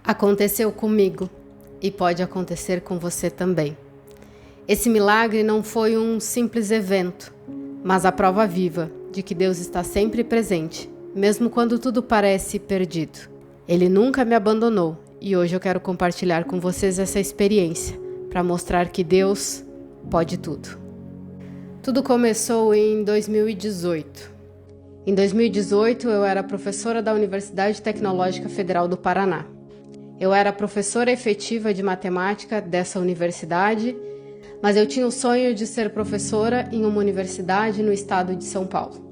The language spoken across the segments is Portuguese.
Aconteceu comigo e pode acontecer com você também. Esse milagre não foi um simples evento, mas a prova viva de que Deus está sempre presente, mesmo quando tudo parece perdido. Ele nunca me abandonou e hoje eu quero compartilhar com vocês essa experiência para mostrar que Deus pode tudo. Tudo começou em 2018. Em 2018 eu era professora da Universidade Tecnológica Federal do Paraná. Eu era professora efetiva de matemática dessa universidade, mas eu tinha o sonho de ser professora em uma universidade no estado de São Paulo.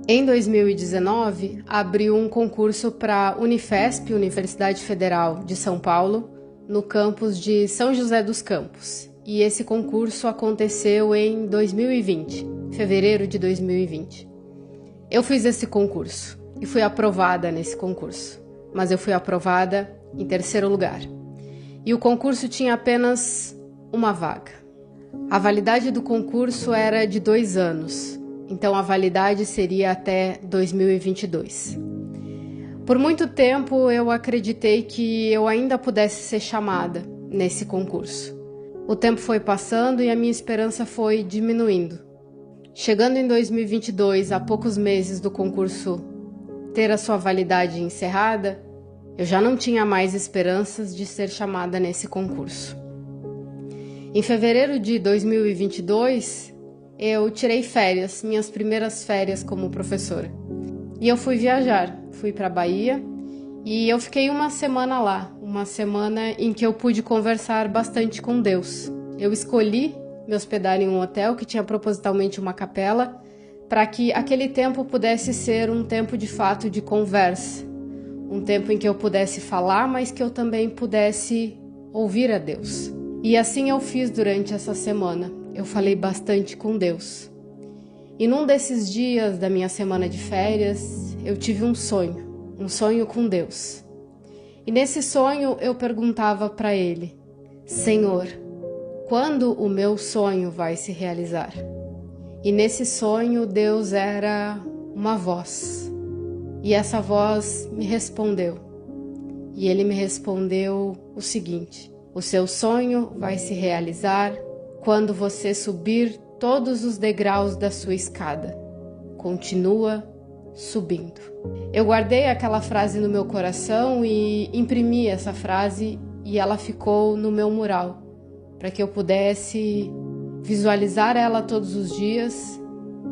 Em 2019, abriu um concurso para a Unifesp, Universidade Federal de São Paulo, no campus de São José dos Campos. E esse concurso aconteceu em 2020, fevereiro de 2020. Eu fiz esse concurso e fui aprovada nesse concurso, mas eu fui aprovada em terceiro lugar. E o concurso tinha apenas uma vaga. A validade do concurso era de 2 anos, então a validade seria até 2022. Por muito tempo eu acreditei que eu ainda pudesse ser chamada nesse concurso. O tempo foi passando e a minha esperança foi diminuindo. Chegando em 2022, a poucos meses do concurso ter a sua validade encerrada, eu já não tinha mais esperanças de ser chamada nesse concurso. Em fevereiro de 2022, eu tirei férias, minhas primeiras férias como professora. E eu fui viajar, fui para a Bahia e eu fiquei uma semana lá, uma semana em que eu pude conversar bastante com Deus. Eu escolhi me hospedar em um hotel que tinha propositalmente uma capela, para que aquele tempo pudesse ser um tempo de fato de conversa, um tempo em que eu pudesse falar, mas que eu também pudesse ouvir a Deus. E assim eu fiz durante essa semana, eu falei bastante com Deus. E num desses dias da minha semana de férias, eu tive um sonho com Deus. E nesse sonho eu perguntava para Ele: Senhor, quando o meu sonho vai se realizar? E nesse sonho Deus era uma voz. E essa voz me respondeu. E Ele me respondeu o seguinte: o seu sonho vai se realizar quando você subir todos os degraus da sua escada. Continua subindo. Eu guardei aquela frase no meu coração e imprimi essa frase e ela ficou no meu mural, para que eu pudesse visualizar ela todos os dias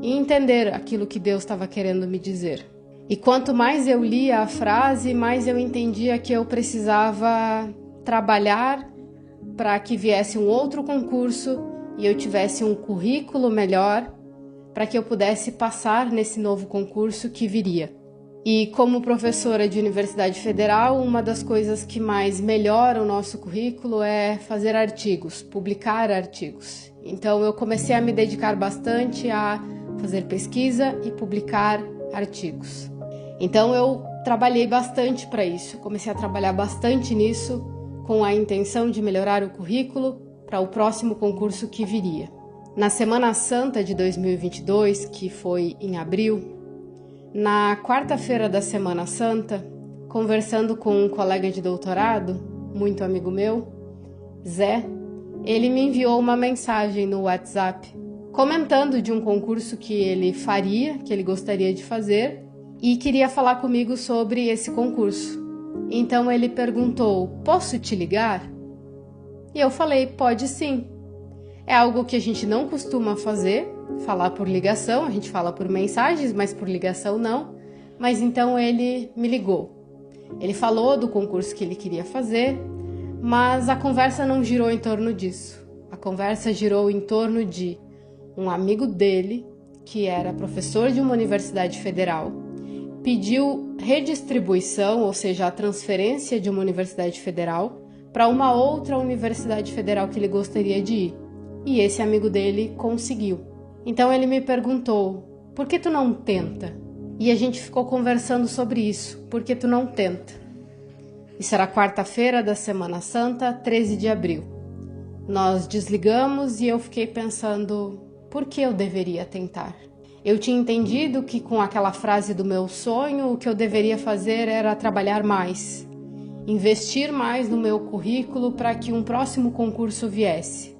e entender aquilo que Deus estava querendo me dizer. E quanto mais eu lia a frase, mais eu entendia que eu precisava trabalhar para que viesse um outro concurso e eu tivesse um currículo melhor para que eu pudesse passar nesse novo concurso que viria. E como professora de Universidade Federal, uma das coisas que mais melhora o nosso currículo é fazer artigos, publicar artigos. Então eu comecei a me dedicar bastante a fazer pesquisa e publicar artigos. Então eu trabalhei bastante para isso, comecei a trabalhar bastante nisso com a intenção de melhorar o currículo para o próximo concurso que viria. Na Semana Santa de 2022, que foi em abril, na quarta-feira da Semana Santa, conversando com um colega de doutorado, muito amigo meu, Zé, ele me enviou uma mensagem no WhatsApp comentando de um concurso que ele faria, que ele gostaria de fazer, e queria falar comigo sobre esse concurso. Então ele perguntou: posso te ligar? E eu falei: pode sim. É algo que a gente não costuma fazer, falar por ligação, a gente fala por mensagens, mas por ligação não. Mas então ele me ligou. Ele falou do concurso que ele queria fazer, mas a conversa não girou em torno disso. A conversa girou em torno de um amigo dele, que era professor de uma universidade federal, pediu redistribuição, ou seja, a transferência de uma universidade federal para uma outra universidade federal que ele gostaria de ir. E esse amigo dele conseguiu. Então ele me perguntou: por que tu não tenta? E a gente ficou conversando sobre isso. Por que tu não tenta? Isso era quarta-feira da Semana Santa, 13 de abril. Nós desligamos e eu fiquei pensando: por que eu deveria tentar? Eu tinha entendido que com aquela frase do meu sonho, o que eu deveria fazer era trabalhar mais. investir mais no meu currículo para que um próximo concurso viesse.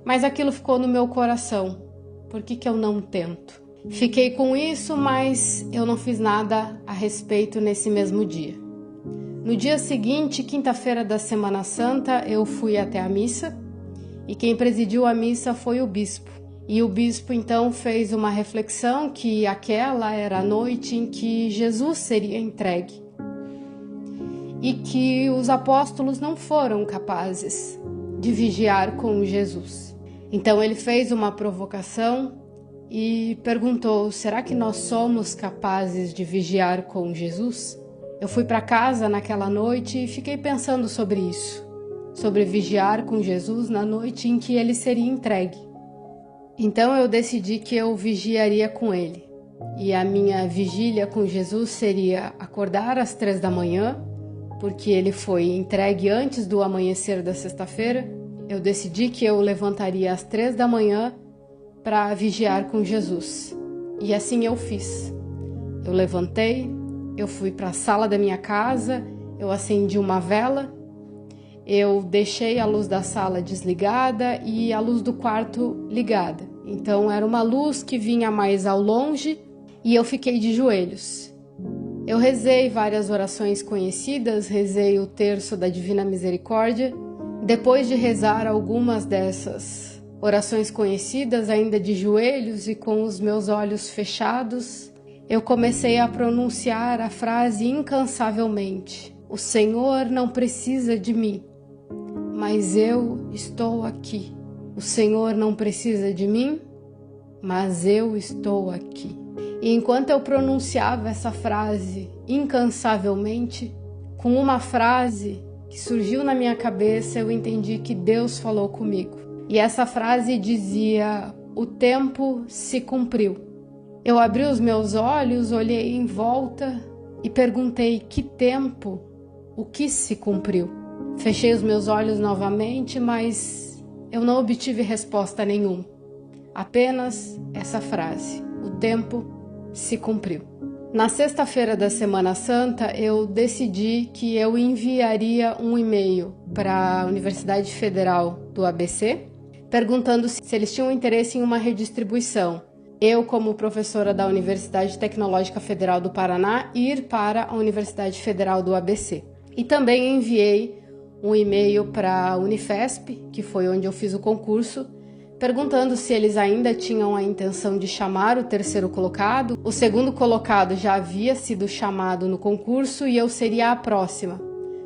Mas aquilo ficou no meu coração. Por que eu não tento? Fiquei com isso, mas eu não fiz nada a respeito nesse mesmo dia. No dia seguinte, quinta-feira da Semana Santa, eu fui até a missa e quem presidiu a missa foi o bispo. E o bispo então fez uma reflexão que aquela era a noite em que Jesus seria entregue e que os apóstolos não foram capazes de vigiar com Jesus. Então ele fez uma provocação e perguntou: será que nós somos capazes de vigiar com Jesus? Eu fui para casa naquela noite e fiquei pensando sobre isso, sobre vigiar com Jesus na noite em que ele seria entregue. Então eu decidi que eu vigiaria com ele. E a minha vigília com Jesus seria acordar às 3 da manhã, porque ele foi entregue antes do amanhecer da sexta-feira. Eu decidi que eu levantaria às 3 da manhã para vigiar com Jesus. E assim eu fiz. Eu levantei, eu fui para a sala da minha casa, eu acendi uma vela, eu deixei a luz da sala desligada e a luz do quarto ligada. Então era uma luz que vinha mais ao longe e eu fiquei de joelhos. Eu rezei várias orações conhecidas, rezei o terço da Divina Misericórdia. Depois de rezar algumas dessas orações conhecidas, ainda de joelhos e com os meus olhos fechados, eu comecei a pronunciar a frase incansavelmente: o Senhor não precisa de mim, mas eu estou aqui. O Senhor não precisa de mim, mas eu estou aqui. E enquanto eu pronunciava essa frase incansavelmente, com uma frase que surgiu na minha cabeça, eu entendi que Deus falou comigo. E essa frase dizia: o tempo se cumpriu. Eu abri os meus olhos, olhei em volta e perguntei: que tempo? O que se cumpriu? Fechei os meus olhos novamente, mas eu não obtive resposta nenhuma. Apenas essa frase: o tempo se cumpriu. Na sexta-feira da Semana Santa, eu decidi que eu enviaria um e-mail para a Universidade Federal do ABC, perguntando se eles tinham interesse em uma redistribuição. Eu, como professora da Universidade Tecnológica Federal do Paraná, ir para a Universidade Federal do ABC. E também enviei um e-mail para a Unifesp, que foi onde eu fiz o concurso, perguntando se eles ainda tinham a intenção de chamar o terceiro colocado. O segundo colocado já havia sido chamado no concurso e eu seria a próxima.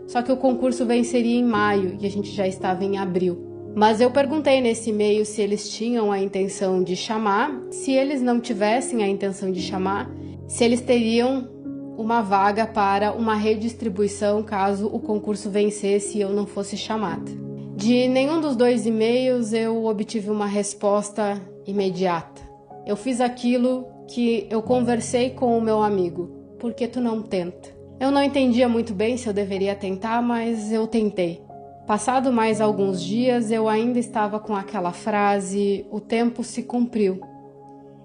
Só que o concurso venceria em maio e a gente já estava em abril. Mas eu perguntei nesse e-mail se eles tinham a intenção de chamar. Se eles não tivessem a intenção de chamar, se eles teriam uma vaga para uma redistribuição caso o concurso vencesse e eu não fosse chamada. De nenhum dos dois e-mails eu obtive uma resposta imediata. Eu fiz aquilo que eu conversei com o meu amigo: por que tu não tenta? Eu não entendia muito bem se eu deveria tentar, mas eu tentei. Passado mais alguns dias, eu ainda estava com aquela frase: o tempo se cumpriu.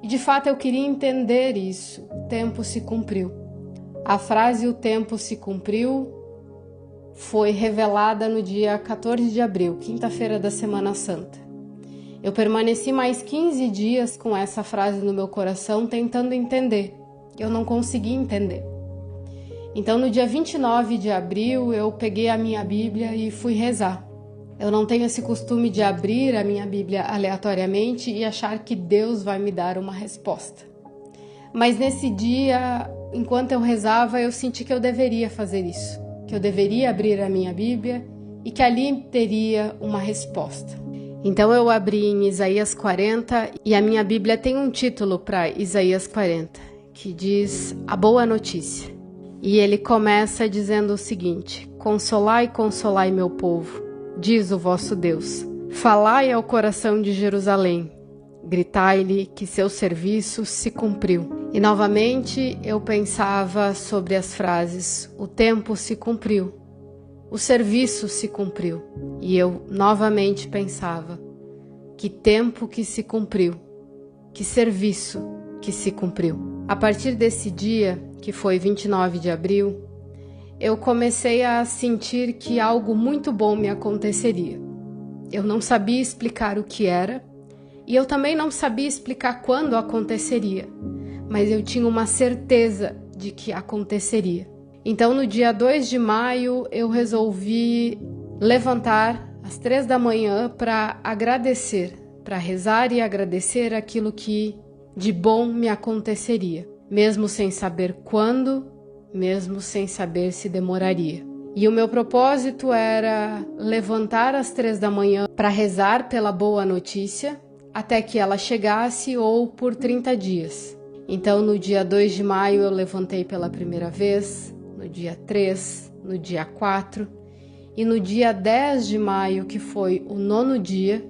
E de fato eu queria entender isso: o tempo se cumpriu. A frase "o tempo se cumpriu" foi revelada no dia 14 de abril, quinta-feira da Semana Santa. Eu permaneci mais 15 dias com essa frase no meu coração, tentando entender. Eu não consegui entender. Então, no dia 29 de abril, eu peguei a minha Bíblia e fui rezar. Eu não tenho esse costume de abrir a minha Bíblia aleatoriamente e achar que Deus vai me dar uma resposta. Mas nesse dia, enquanto eu rezava, eu senti que eu deveria fazer isso, que eu deveria abrir a minha Bíblia e que ali teria uma resposta. Então eu abri em Isaías 40 e a minha Bíblia tem um título para Isaías 40, que diz A Boa Notícia. E ele começa dizendo o seguinte: consolai, consolai meu povo, diz o vosso Deus. Falai ao coração de Jerusalém, gritai-lhe que seu serviço se cumpriu. E novamente eu pensava sobre as frases: o tempo se cumpriu, o serviço se cumpriu. E eu novamente pensava: que tempo que se cumpriu, que serviço que se cumpriu. A partir desse dia, que foi 29 de abril, eu comecei a sentir que algo muito bom me aconteceria. Eu não sabia explicar o que era e eu também não sabia explicar quando aconteceria, mas eu tinha uma certeza de que aconteceria. Então, no dia 2 de maio, eu resolvi levantar às 3 da manhã para agradecer, para rezar e agradecer aquilo que de bom me aconteceria, mesmo sem saber quando, mesmo sem saber se demoraria. E o meu propósito era levantar às 3 da manhã para rezar pela boa notícia até que ela chegasse ou por 30 dias. Então, no dia 2 de maio, eu levantei pela primeira vez, no dia 3, no dia 4 e no dia 10 de maio, que foi o 9º dia,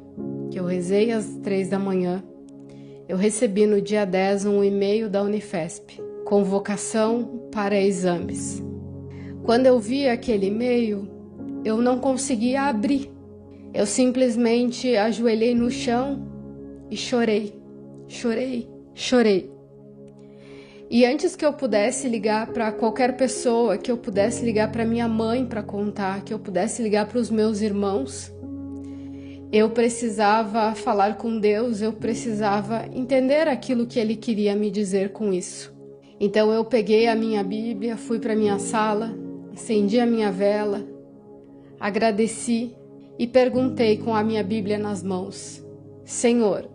que eu rezei às 3 da manhã, eu recebi no dia 10 um e-mail da Unifesp, convocação para exames. Quando eu vi aquele e-mail, eu não conseguia abrir. Eu simplesmente ajoelhei no chão e chorei. E antes que eu pudesse ligar para qualquer pessoa, que eu pudesse ligar para minha mãe para contar, que eu pudesse ligar para os meus irmãos, eu precisava falar com Deus, eu precisava entender aquilo que Ele queria me dizer com isso. Então eu peguei a minha Bíblia, fui para minha sala, acendi a minha vela, agradeci e perguntei com a minha Bíblia nas mãos: Senhor,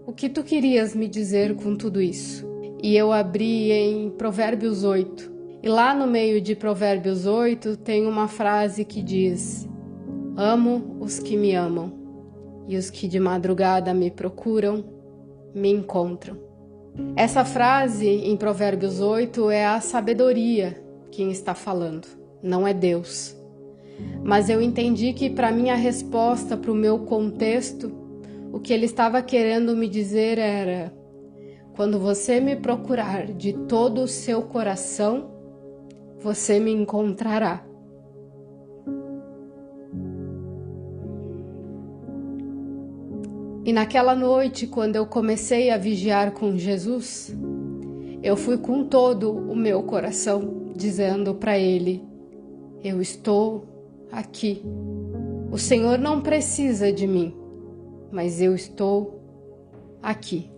o que Tu querias me dizer com tudo isso? E eu abri em Provérbios 8. E lá no meio de Provérbios 8 tem uma frase que diz: Amo os que me amam, e os que de madrugada me procuram, me encontram. Essa frase em Provérbios 8 é a sabedoria quem está falando, não é Deus. Mas eu entendi que para minha resposta, para o meu contexto, o que ele estava querendo me dizer era: quando você me procurar de todo o seu coração, você me encontrará. E naquela noite, quando eu comecei a vigiar com Jesus, eu fui com todo o meu coração, dizendo para Ele: eu estou aqui. O Senhor não precisa de mim, mas eu estou aqui.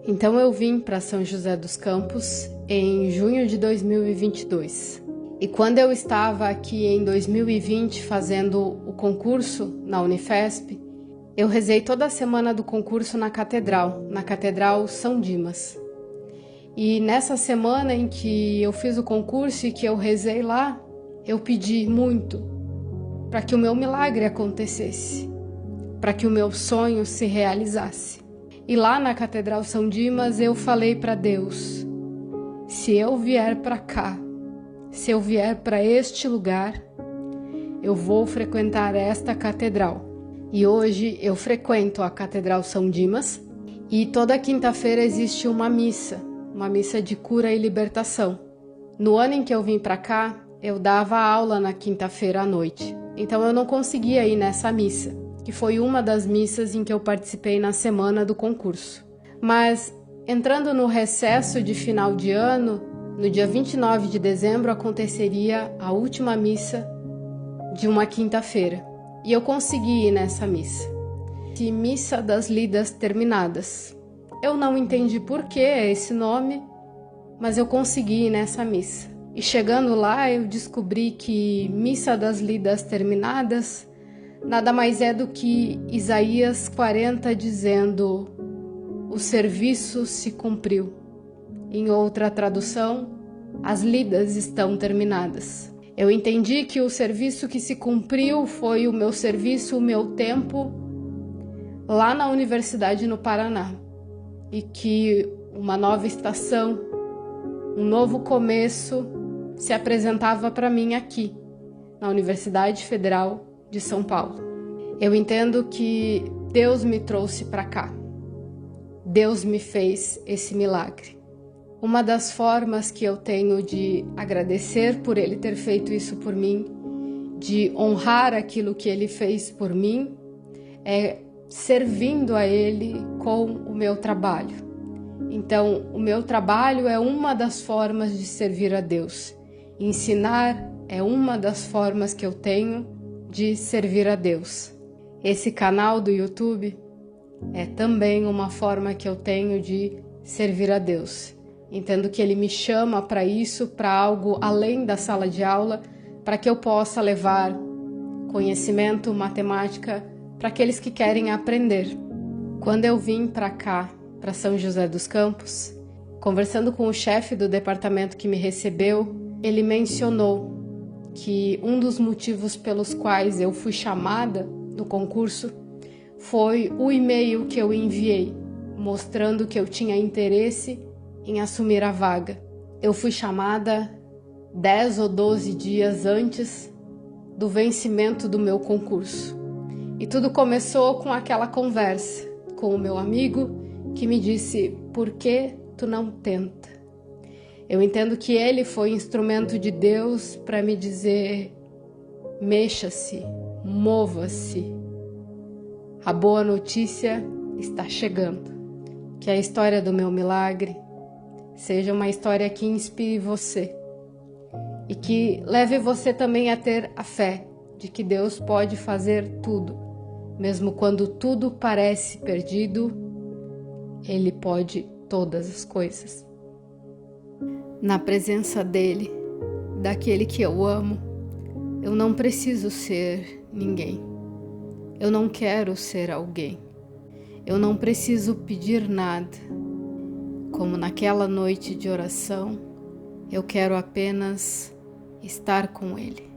Então eu vim para São José dos Campos em junho de 2022. E quando eu estava aqui em 2020 fazendo o concurso na Unifesp, eu rezei toda a semana do concurso na Catedral São Dimas. E nessa semana em que eu fiz o concurso e que eu rezei lá, eu pedi muito para que o meu milagre acontecesse, para que o meu sonho se realizasse. E lá na Catedral São Dimas eu falei para Deus: se eu vier para cá, se eu vier para este lugar, eu vou frequentar esta catedral. E hoje eu frequento a Catedral São Dimas e toda quinta-feira existe uma missa de cura e libertação. No ano em que eu vim para cá, eu dava aula na quinta-feira à noite. Então eu não conseguia ir nessa missa, que foi uma das missas em que eu participei na semana do concurso. Mas entrando no recesso de final de ano, no dia 29 de dezembro aconteceria a última missa de uma quinta-feira. E eu consegui ir nessa missa. Missa das Lidas Terminadas. Eu não entendi por que esse nome, mas eu consegui ir nessa missa. E chegando lá eu descobri que Missa das Lidas Terminadas nada mais é do que Isaías 40 dizendo: o serviço se cumpriu. Em outra tradução, as lidas estão terminadas. Eu entendi que o serviço que se cumpriu foi o meu serviço, o meu tempo lá na Universidade no Paraná. E que uma nova estação, um novo começo se apresentava para mim aqui, na Universidade Federal de São Paulo. Eu entendo que Deus me trouxe para cá. Deus me fez esse milagre. Uma das formas que eu tenho de agradecer por Ele ter feito isso por mim, de honrar aquilo que Ele fez por mim, é servindo a Ele com o meu trabalho. Então, o meu trabalho é uma das formas de servir a Deus. Ensinar é uma das formas que eu tenho de servir a Deus. Esse canal do YouTube é também uma forma que eu tenho de servir a Deus. Entendo que Ele me chama para isso, para algo além da sala de aula, para que eu possa levar conhecimento, matemática, para aqueles que querem aprender. Quando eu vim para cá, para São José dos Campos, conversando com o chefe do departamento que me recebeu, ele mencionou que um dos motivos pelos quais eu fui chamada no concurso foi o e-mail que eu enviei, mostrando que eu tinha interesse em assumir a vaga. Eu fui chamada 10 ou 12 dias antes do vencimento do meu concurso. E tudo começou com aquela conversa com o meu amigo que me disse: por que tu não tenta? Eu entendo que ele foi instrumento de Deus para me dizer: mexa-se, mova-se. A boa notícia está chegando. Que a história do meu milagre seja uma história que inspire você e que leve você também a ter a fé de que Deus pode fazer tudo, mesmo quando tudo parece perdido, Ele pode todas as coisas. Na presença dEle, daquele que eu amo, eu não preciso ser ninguém. Eu não quero ser alguém. Eu não preciso pedir nada. Como naquela noite de oração, eu quero apenas estar com Ele.